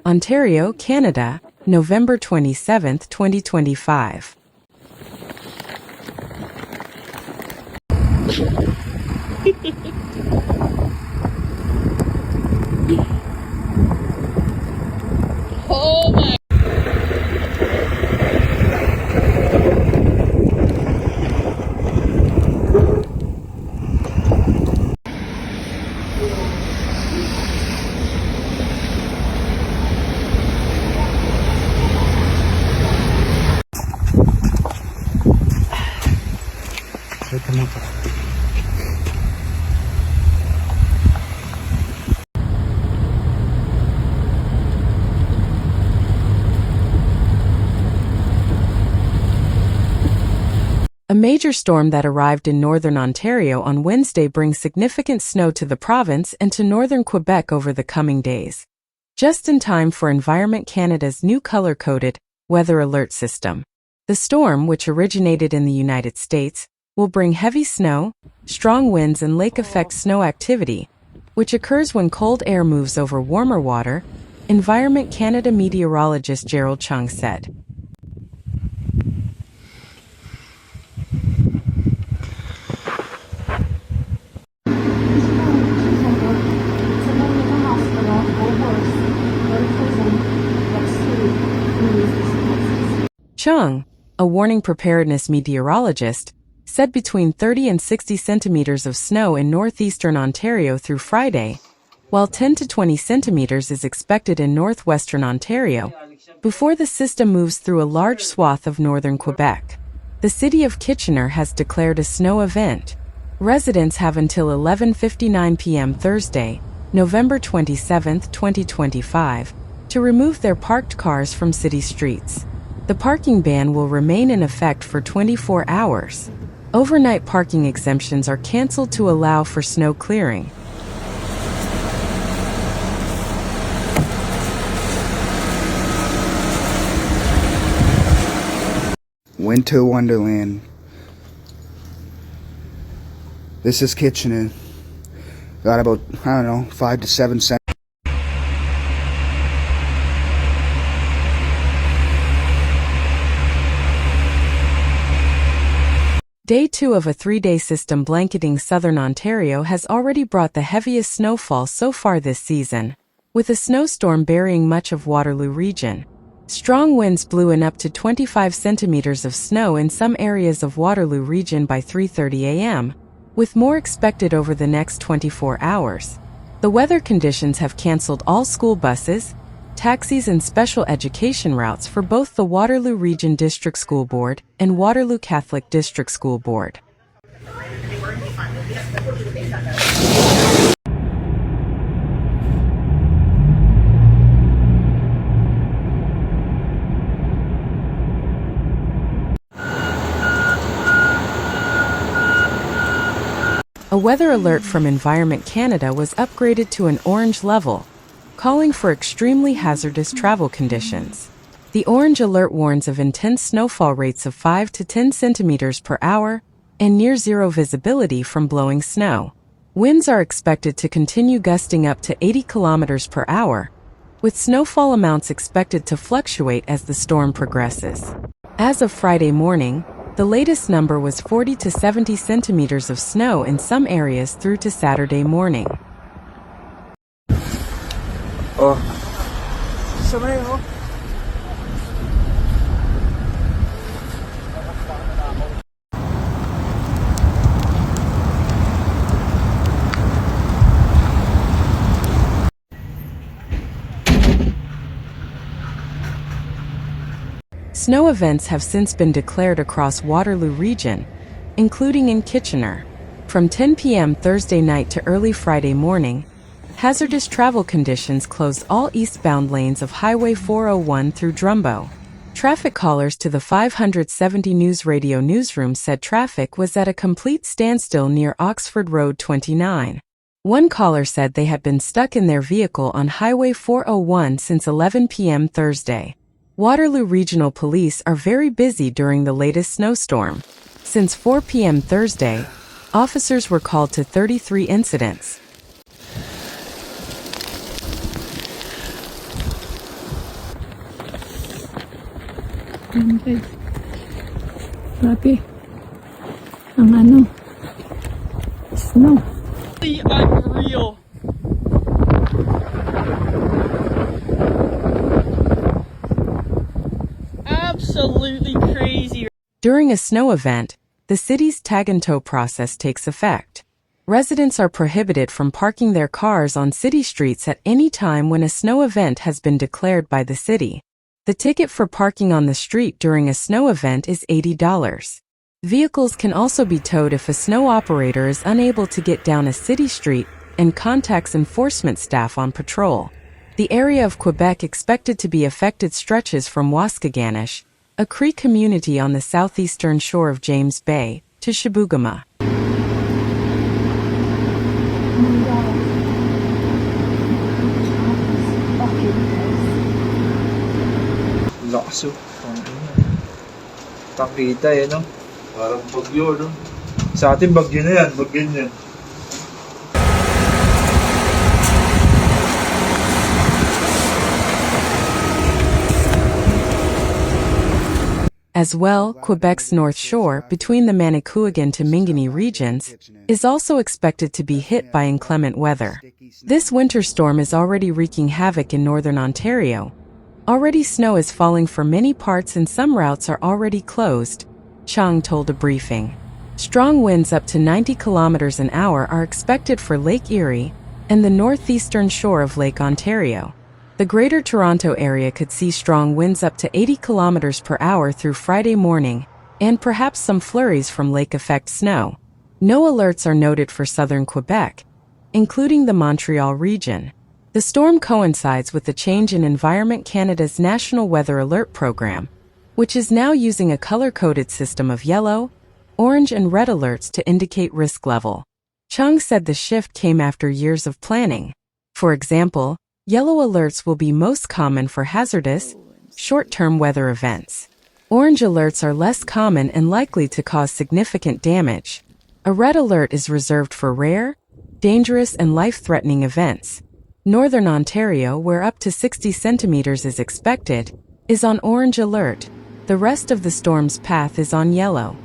Ontario, Canada, November 27, 2025. Oh my. A major storm that arrived in northern Ontario on Wednesday brings significant snow to the province and to northern Quebec over the coming days, just in time for Environment Canada's new color-coded weather alert system. The storm, which originated in the United States, will bring heavy snow, strong winds and lake-effect snow activity, which occurs when cold air moves over warmer water, Environment Canada meteorologist Gerald Chung said. Chung, a warning preparedness meteorologist, said between 30 and 60 centimeters of snow in northeastern Ontario through Friday, while 10 to 20 centimeters is expected in northwestern Ontario, before the system moves through a large swath of northern Quebec. The city of Kitchener has declared a snow event. Residents have until 11:59 p.m. Thursday, November 27, 2025, to remove their parked cars from city streets. The parking ban will remain in effect for 24 hours. Overnight parking exemptions are canceled to allow for snow clearing. Winter Wonderland. This is Kitchener. Got about, 5 to 7 cents. Day 2 of a 3-day system blanketing southern Ontario has already brought the heaviest snowfall so far this season, with a snowstorm burying much of Waterloo Region. Strong winds blew in up to 25 centimeters of snow in some areas of Waterloo Region by 3:30 a.m., with more expected over the next 24 hours. The weather conditions have canceled all school buses, taxis and special education routes for both the Waterloo Region District School Board and Waterloo Catholic District School Board. A weather alert from Environment Canada was upgraded to an orange level, calling for extremely hazardous travel conditions. The orange alert warns of intense snowfall rates of 5 to 10 centimeters per hour and near zero visibility from blowing snow. Winds are expected to continue gusting up to 80 kilometers per hour, with snowfall amounts expected to fluctuate as the storm progresses. As of Friday morning, the latest number was 40 to 70 centimeters of snow in some areas through to Saturday morning. Snow events have since been declared across Waterloo Region, including in Kitchener. From 10 p.m. Thursday night to early Friday morning, hazardous travel conditions closed all eastbound lanes of Highway 401 through Drumbo. Traffic callers to the 570 NewsRadio newsroom said traffic was at a complete standstill near Oxford Road 29. One caller said they had been stuck in their vehicle on Highway 401 since 11 p.m. Thursday. Waterloo Regional Police are very busy during the latest snowstorm. Since 4 p.m. Thursday, officers were called to 33 incidents. Yan guys. Grabe. Ang snow. Unreal. Absolutely crazy. During a snow event, the city's tag and tow process takes effect. Residents are prohibited from parking their cars on city streets at any time when a snow event has been declared by the city. The ticket for parking on the street during a snow event is $80. Vehicles can also be towed if a snow operator is unable to get down a city street and contacts enforcement staff on patrol. The area of Quebec expected to be affected stretches from Waskaganish, a Cree community on the southeastern shore of James Bay, to Chibougamau. Lakas oh. Pakita eh, no? Parang bagyo, no? Sa atin, bagyo na yan. Bagyo na yan. As well, Quebec's North Shore, between the Manicouagan to Miagani regions, is also expected to be hit by inclement weather. This winter storm is already wreaking havoc in northern Ontario. Already snow is falling for many parts and some routes are already closed, Chang told a briefing. Strong winds up to 90 kilometers an hour are expected for Lake Erie and the northeastern shore of Lake Ontario. The Greater Toronto Area could see strong winds up to 80 kilometers per hour through Friday morning, and perhaps some flurries from lake-effect snow. No alerts are noted for southern Quebec, including the Montreal region. The storm coincides with the change in Environment Canada's National Weather Alert Program, which is now using a color-coded system of yellow, orange, and red alerts to indicate risk level. Chung said the shift came after years of planning. For example, yellow alerts will be most common for hazardous, short-term weather events. Orange alerts are less common and likely to cause significant damage. A red alert is reserved for rare, dangerous, and life-threatening events. Northern Ontario, where up to 60 centimeters is expected, is on orange alert. The rest of the storm's path is on yellow.